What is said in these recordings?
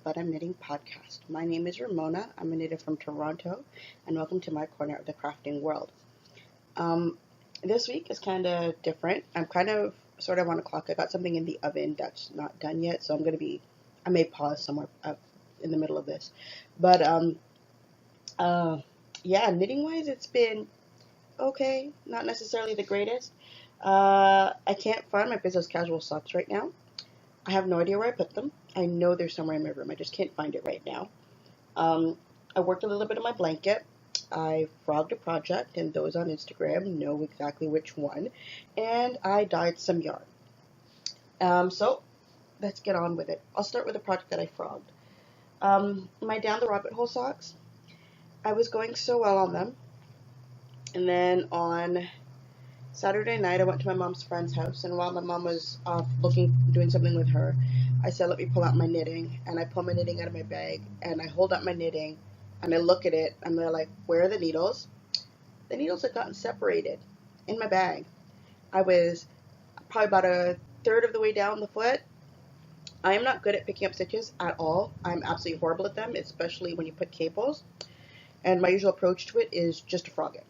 But I'm Knitting podcast. My name is Ramona. I'm a knitter from Toronto, and welcome to my corner of the crafting world. This week is kind of different. I'm kind of sort of on a clock. I got something in the oven that's not done yet, so I may pause somewhere in the middle of this. But yeah, knitting wise, it's been okay. Not necessarily the greatest. I can't find my business casual socks right now. I have no idea where I put them. I know they're somewhere in my room. I just can't find it right now. I worked a little bit on my blanket. I frogged a project, and those on Instagram know exactly which one. And I dyed some yarn. So let's get on with it. I'll start with the project that I frogged. My Down the Rabbit Hole socks. I was going so well on them. And then on Saturday night, I went to my mom's friend's house, and while my mom was off doing something with her, I said, let me pull out my knitting, and I pull my knitting out of my bag, and I hold up my knitting, and I look at it, and they're like, where are the needles? The needles had gotten separated in my bag. I was probably about a third of the way down the foot. I am not good at picking up stitches at all. I'm absolutely horrible at them, especially when you put cables, and my usual approach to it is just to frog it.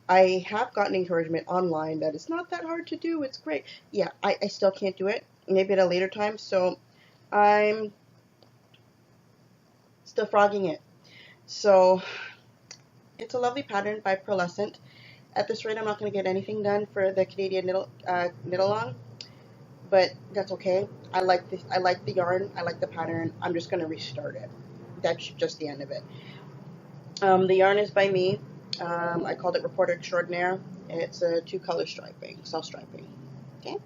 I have gotten encouragement online that it's not that hard to do. It's great. Yeah, I still can't do it. Maybe at a later time. So I'm still frogging it. So it's a lovely pattern by Pearlescent. At this rate, I'm not going to get anything done for the Canadian knit along, but that's okay. I like this. I like the yarn. I like the pattern. I'm just going to restart it. That's just the end of it. The yarn is by me. I called it Reporter Extraordinaire. It's a 2-color striping, self-striping. Okay.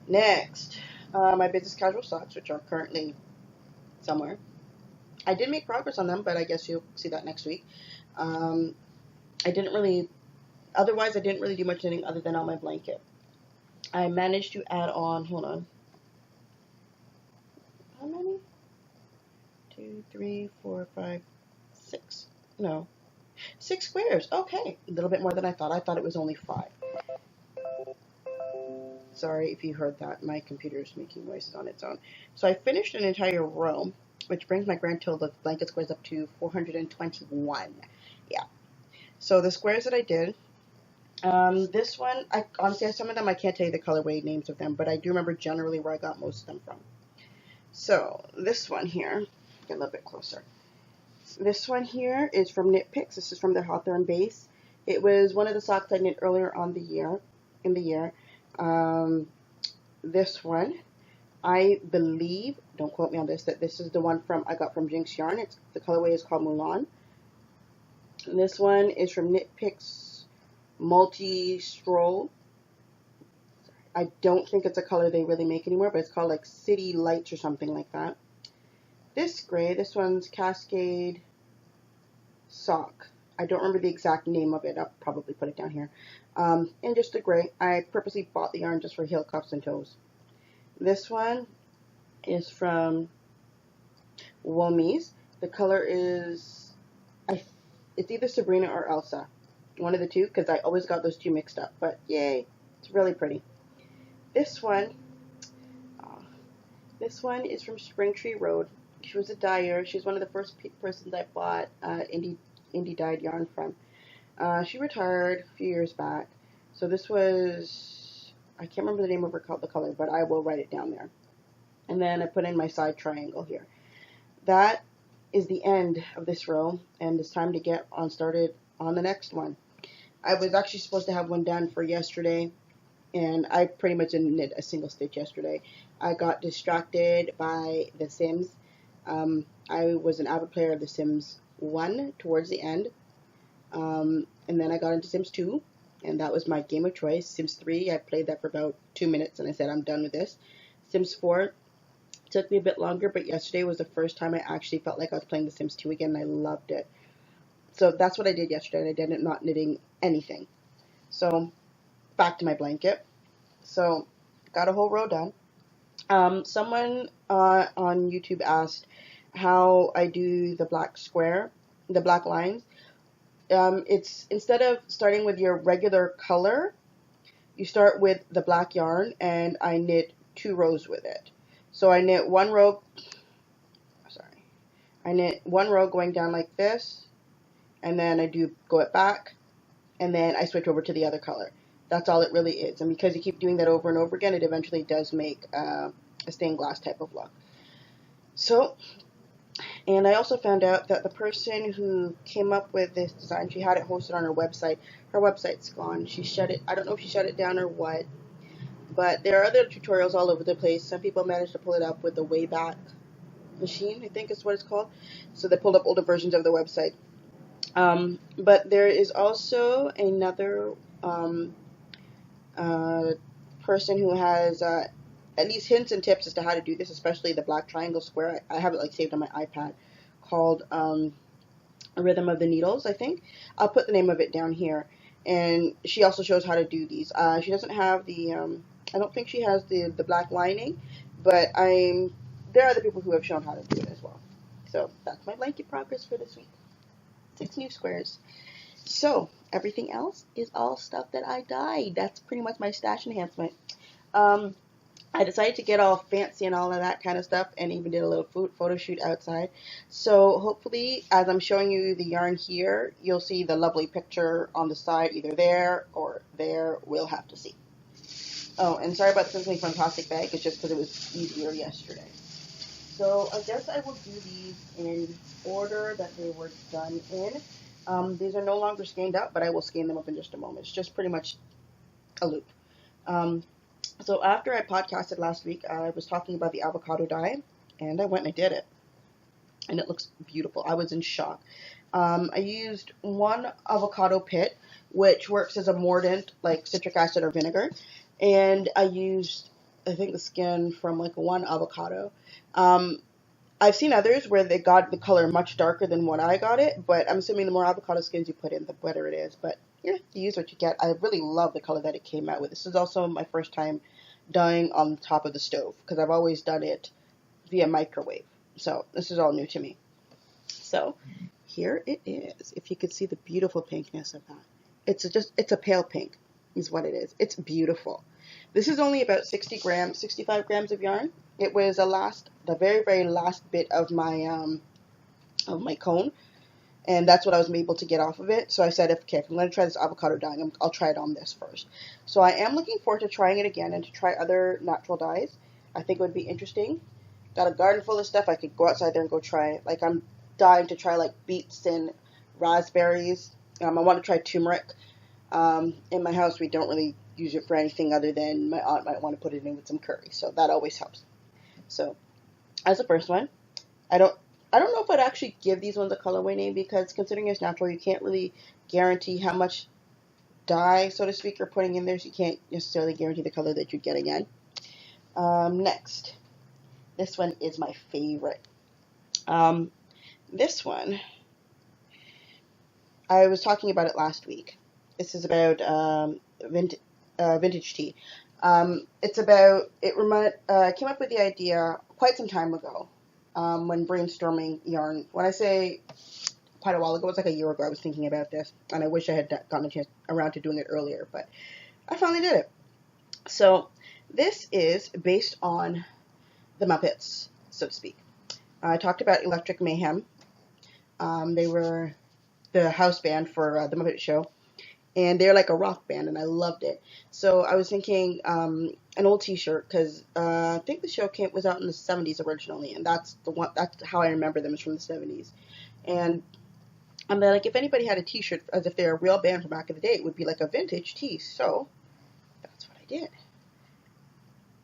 Next, my business casual socks, which are currently somewhere. I did make progress on them, but I guess you'll see that next week. I didn't really do much knitting other than on my blanket. I managed to add on, hold on. How many? 2, 3, 4, 5, 6. No. 6 squares. Okay. A little bit more than I thought. I thought it was only 5. Sorry if you heard that. My computer is making noises on its own. So I finished an entire row, which brings my grand total of blanket squares up to 421. Yeah. So the squares that I did, this one, honestly, some of them I can't tell you the colorway names of them, but I do remember generally where I got most of them from. So this one here, get a little bit closer. This one here is from Knit Picks. This is from their Hawthorne base. It was one of the socks I knit earlier in the year. This one, I believe, don't quote me on this, that this is the one I got from Jinx Yarn. The colorway is called Mulan. And this one is from Knit Picks Multi-Stroll. I don't think it's a color they really make anymore, but it's called like City Lights or something like that. This gray, this one's Cascade Sock. I don't remember the exact name of it. I'll probably put it down here. And just the gray. I purposely bought the yarn just for heel cuffs and toes. This one is from Womies. The color is, it's either Sabrina or Elsa. One of the two, because I always got those two mixed up. But yay, it's really pretty. This one is from Springtree Road. She was a dyer. She's one of the first persons I bought indie dyed yarn from. She retired a few years back. So this was, I can't remember the name of the color, but I will write it down there. And then I put in my side triangle here. That is the end of this row, and it's time to get started on the next one. I was actually supposed to have one done for yesterday, and I pretty much didn't knit a single stitch yesterday. I got distracted by The Sims. I was an avid player of The Sims 1 towards the end, and then I got into Sims 2, and that was my game of choice. Sims 3, I played that for about 2 minutes, and I said, I'm done with this. Sims 4 took me a bit longer, but yesterday was the first time I actually felt like I was playing The Sims 2 again, and I loved it. So that's what I did yesterday, and I did it not knitting anything. So back to my blanket. So got a whole row done. Someone on YouTube asked how I do the black lines. It's instead of starting with your regular color, you start with the black yarn, and I knit 2 rows with it. So I knit one row, I knit one row going down like this, and then I go it back, and then I switch over to the other color. That's all it really is. And because you keep doing that over and over again, it eventually does make a stained glass type of look. So, and I also found out that the person who came up with this design, she had it hosted on her website. Her website's gone. She shut it. I don't know if she shut it down or what. But there are other tutorials all over the place. Some people managed to pull it up with the Wayback Machine, I think is what it's called. So they pulled up older versions of the website. But there is also another person who has at least hints and tips as to how to do this, especially the black triangle square. I have it like saved on my iPad, called A Rhythm of the Needles, I think. I'll put the name of it down here. And she also shows how to do these. She doesn't have the, I don't think she has the black lining, but there are other people who have shown how to do it as well. So that's my blanket progress for this week. 6 new squares. So everything else is all stuff that I dyed. That's pretty much my stash enhancement. I decided to get all fancy and all of that kind of stuff, and even did a little photo shoot outside. So hopefully, as I'm showing you the yarn here, you'll see the lovely picture on the side, either there or there. We'll have to see. Oh, and sorry about something from a plastic bag. It's just because it was easier yesterday. So I guess I will do these in order that they were done in. These are no longer skeined up, but I will skein them up in just a moment. It's just pretty much a loop. So after I podcasted last week, I was talking about the avocado dye, and I went and I did it. And it looks beautiful. I was in shock. I used one avocado pit, which works as a mordant, like citric acid or vinegar. And I used, I think, the skin from like one avocado. I've seen others where they got the color much darker than what I got it, but I'm assuming the more avocado skins you put in, the better it is. But yeah, you use what you get. I really love the color that it came out with. This is also my first time dyeing on the top of the stove, because I've always done it via microwave. So this is all new to me. So here it is. If you could see the beautiful pinkness of that. It's a pale pink is what it is. It's beautiful. This is only about 60 grams, 65 grams of yarn. It was the very, very last bit of my cone. And that's what I was able to get off of it. So I said, okay, if I'm going to try this avocado dyeing, I'll try it on this first. So I am looking forward to trying it again and to try other natural dyes. I think it would be interesting. Got a garden full of stuff. I could go outside there and go try it. Like, I'm dying to try, like, beets and raspberries. I want to try turmeric. In my house, we don't really use it for anything other than my aunt might want to put it in with some curry. So that always helps. So, as the first one, I don't know if I'd actually give these ones a colorway name, because considering it's natural, you can't really guarantee how much dye, so to speak, you're putting in there, so you can't necessarily guarantee the color that you'd get again. Next, this one is my favorite. This one, I was talking about it last week. This is about vintage tea. I came up with the idea quite some time ago. When brainstorming yarn. When I say quite a while ago, it was like a year ago I was thinking about this, and I wish I had gotten a chance around to doing it earlier, but I finally did it. So this is based on the Muppets, so to speak. I talked about Electric Mayhem. They were the house band for the Muppet Show, and they're like a rock band, and I loved it. So I was thinking an old T-shirt, because I think the show was out in the 70s originally, and that's how I remember them, is from the 70s. And I'm like, if anybody had a T-shirt as if they're a real band from back in the day, it would be like a vintage tee. So that's what I did,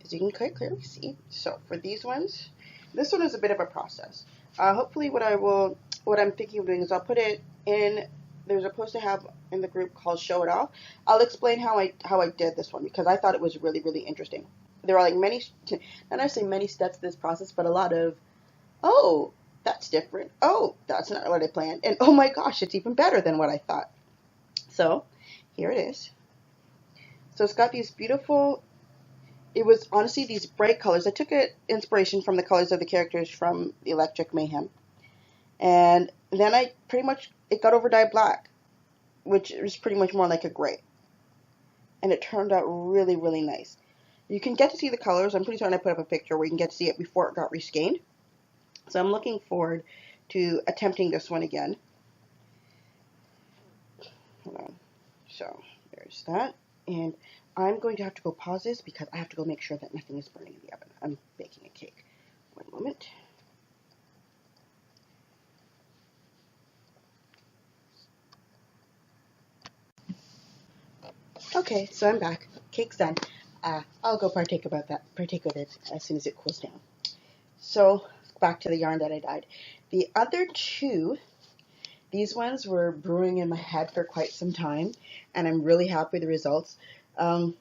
as you can quite clearly see. So for these ones, this one is a bit of a process. Hopefully, what I'm thinking of doing is I'll put it in. There's a post I have in the group called Show It Off. I'll explain how I did this one, because I thought it was really, really interesting. There are like not necessarily many steps to this process, but a lot of, oh, that's different. Oh, that's not what I planned. And oh my gosh, it's even better than what I thought. So here it is. So it's got these beautiful, it was honestly these bright colors. I took inspiration from the colors of the characters from Electric Mayhem. And then it got over-dyed black, which was pretty much more like a gray. And it turned out really, really nice. You can get to see the colors. I'm pretty certain I put up a picture where you can get to see it before it got reskeined. So I'm looking forward to attempting this one again. Hold on. So there's that. And I'm going to have to go pause this because I have to go make sure that nothing is burning in the oven. I'm baking a cake. One moment. Okay, so I'm back. Cake's done. I'll go partake of it as soon as it cools down. So back to the yarn that I dyed. The other two, these ones were brewing in my head for quite some time, and I'm really happy with the results. I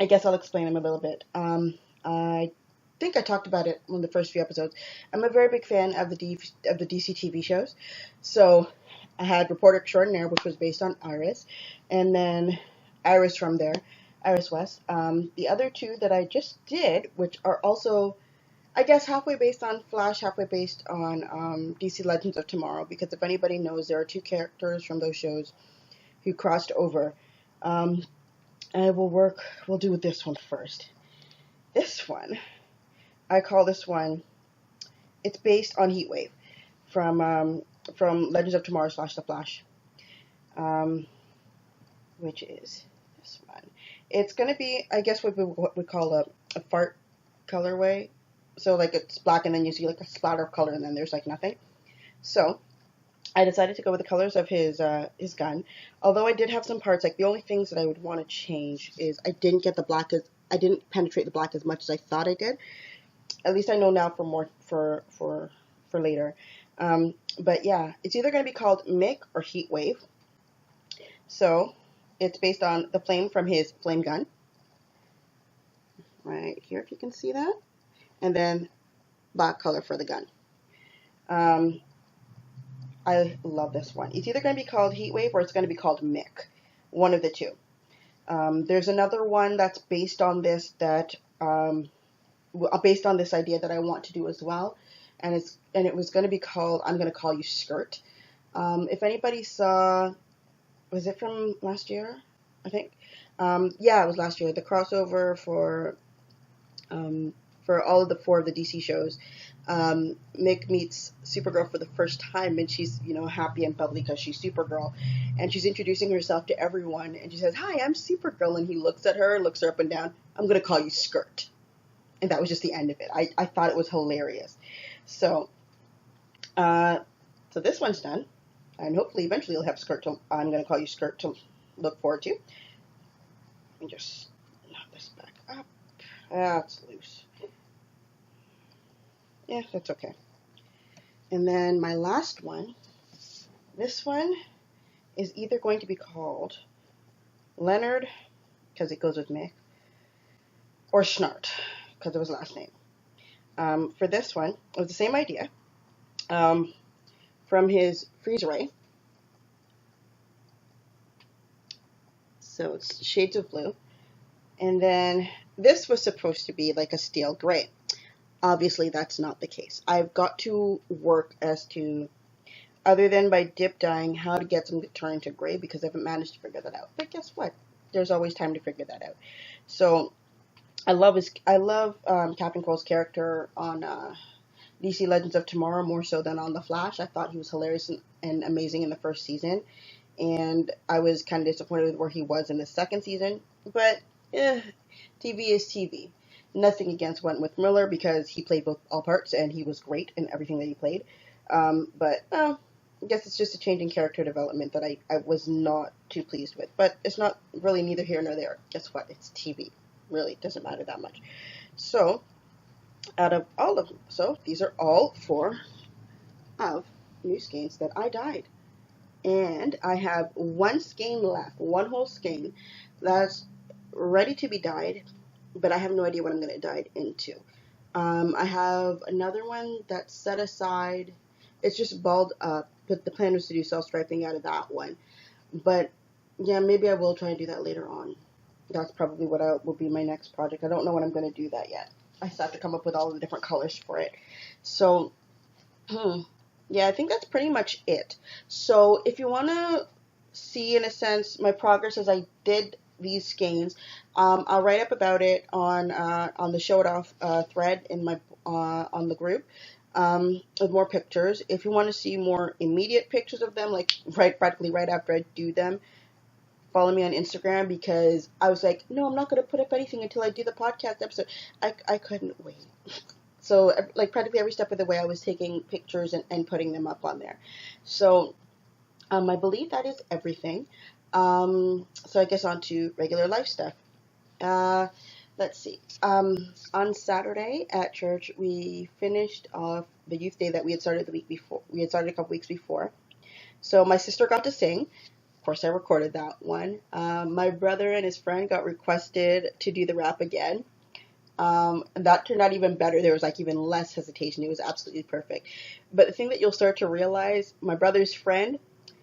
guess I'll explain them a little bit. I think I talked about it in the first few episodes. I'm a very big fan of the DC TV shows. So I had Reporter Extraordinaire, which was based on Iris, and then Iris from there, Iris West. The other two that I just did, which are also, I guess, halfway based on Flash, halfway based on DC Legends of Tomorrow, because if anybody knows, there are two characters from those shows who crossed over. We'll do with this one first. This one, I call this one, it's based on Heatwave from Legends of Tomorrow / The Flash, which is this one. It's going to be, I guess, what we call a fart colorway. So, like, it's black and then you see, like, a splatter of color and then there's, like, nothing. So, I decided to go with the colors of his gun. Although I did have some parts, like, the only things that I would want to change is I didn't penetrate the black as much as I thought I did. At least I know now for later. But yeah, it's either going to be called Mick or Heatwave. So, it's based on the flame from his flame gun. Right here, if you can see that. And then black color for the gun. I love this one. It's either going to be called Heatwave or it's going to be called Mick. One of the two. There's another one that's based on this based on this idea that I want to do as well. And it was going to be called I'm Going to Call You Skirt. If anybody saw, was it from last year? I think. Yeah, it was last year. The crossover for all of the 4 of the DC shows. Mick meets Supergirl for the first time, and she's, happy and bubbly because she's Supergirl, and she's introducing herself to everyone, and she says, "Hi, I'm Supergirl," and he looks her up and down. "I'm going to call you Skirt." And that was just the end of it. I thought it was hilarious. So this one's done, and hopefully eventually you'll have Skirt I'm going to call you Skirt to look forward to. Let me just knock this back up. That's loose. Yeah, that's okay. And then my last one, this one is either going to be called Leonard, because it goes with Mick, or Schnart, because of his last name. For this one, it was the same idea. From his freeze ray. So it's shades of blue. And then this was supposed to be like a steel gray. Obviously, that's not the case. I've got to work as to, other than by dip dyeing, how to get them to turn into gray, because I haven't managed to figure that out. But guess what? There's always time to figure that out. So I love Captain Cold's character on DC Legends of Tomorrow more so than on The Flash. I thought he was hilarious and amazing in the first season, and I was kind of disappointed with where he was in the second season. But TV is TV. Nothing against Wentworth Miller, because he played all parts and he was great in everything that he played. But I guess it's just a change in character development that I was not too pleased with. But it's not really neither here nor there. Guess what? It's TV. Really, it doesn't matter that much. So, out of all of them, these are all 4 of new skeins that I dyed. And I have 1 skein left, 1 whole skein that's ready to be dyed, but I have no idea what I'm going to dye it into. I have another one that's set aside. It's just balled up, but the plan was to do self-striping out of that one. But, yeah, maybe I will try and do that later on. That's probably what will be my next project. I don't know when I'm going to do that yet. I still have to come up with all of the different colors for it. So, yeah, I think that's pretty much it. So, if you want to see, in a sense, my progress as I did these skeins. I'll write up about it on the Show It Off thread in my on the group with more pictures. If you want to see more immediate pictures of them, like practically right after I do them, follow me on Instagram, because I was like, no, I'm not going to put up anything until I do the podcast episode. I couldn't wait. So like practically every step of the way I was taking pictures and putting them up on there. So I believe that is everything. So I guess on to regular life stuff. Let's see. On Saturday at church, we finished off the youth day that we had started the week before. We had started a couple weeks before. So my sister got to sing. Of course, I recorded that one. My brother and his friend got requested to do the rap again. And that turned out even better. There was like even less hesitation. It was absolutely perfect. But the thing that you'll start to realize, my brother's friend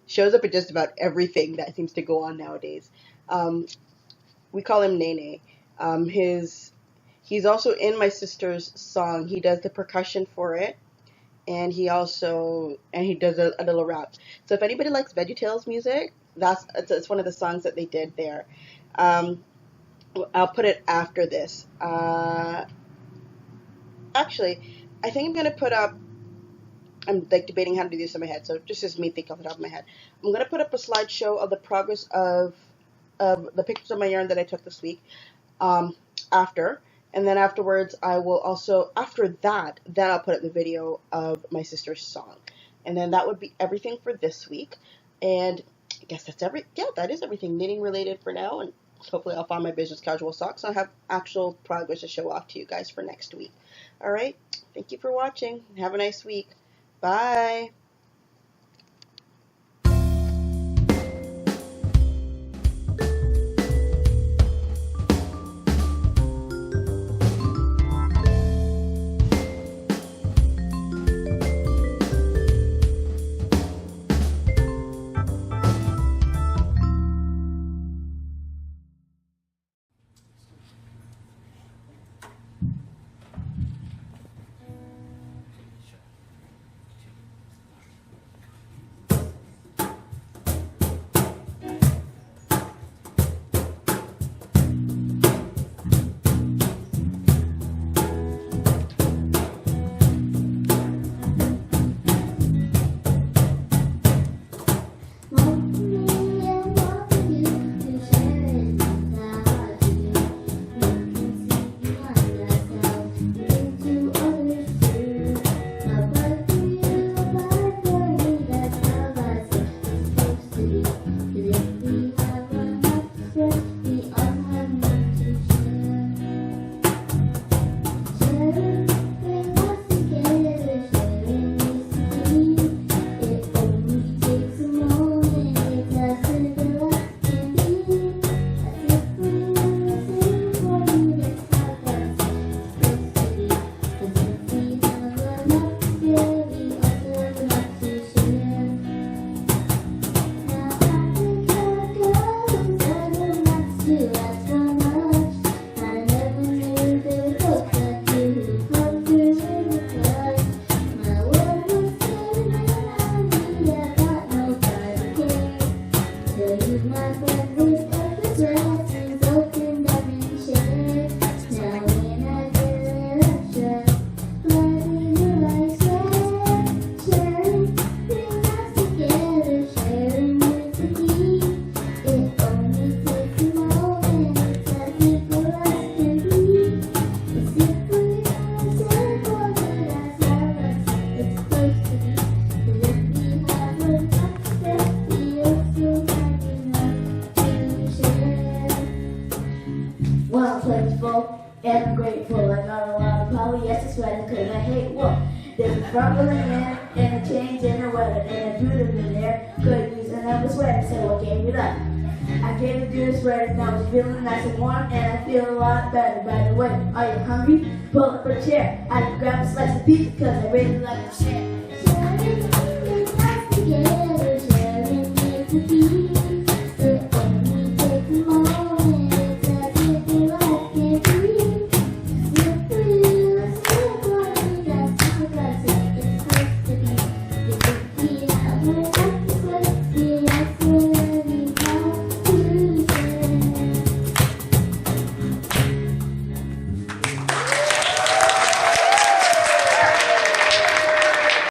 shows up at just about everything that seems to go on nowadays. We call him Nene. He's also in my sister's song. He does the percussion for it, and he does a little rap. So if anybody likes VeggieTales music, it's one of the songs that they did there. I'll put it after this. Actually, I think I'm gonna put up. I'm like debating how to do this in my head, so just as me thinking off the top of my head, I'm gonna put up a slideshow of the progress of the pictures of my yarn that I took this week. After, and then afterwards, I will also then I'll put up the video of my sister's song, and then that would be everything for this week. And I guess that is everything knitting related for now, and hopefully I'll find my business casual socks. I'll have actual progress to show off to you guys for next week. All right, thank you for watching. Have a nice week. Bye. And I'm grateful. I got a lot of polyester sweaters because I hate wool. There's a front in there, and a change in the weather, and a boot in there. Could use another sweater, so I gave it up. I gave it to the sweater, and I was feeling nice and warm, and I feel a lot better. By the way, are you hungry? Pull up a chair. I can grab a slice of pizza because I really like to share.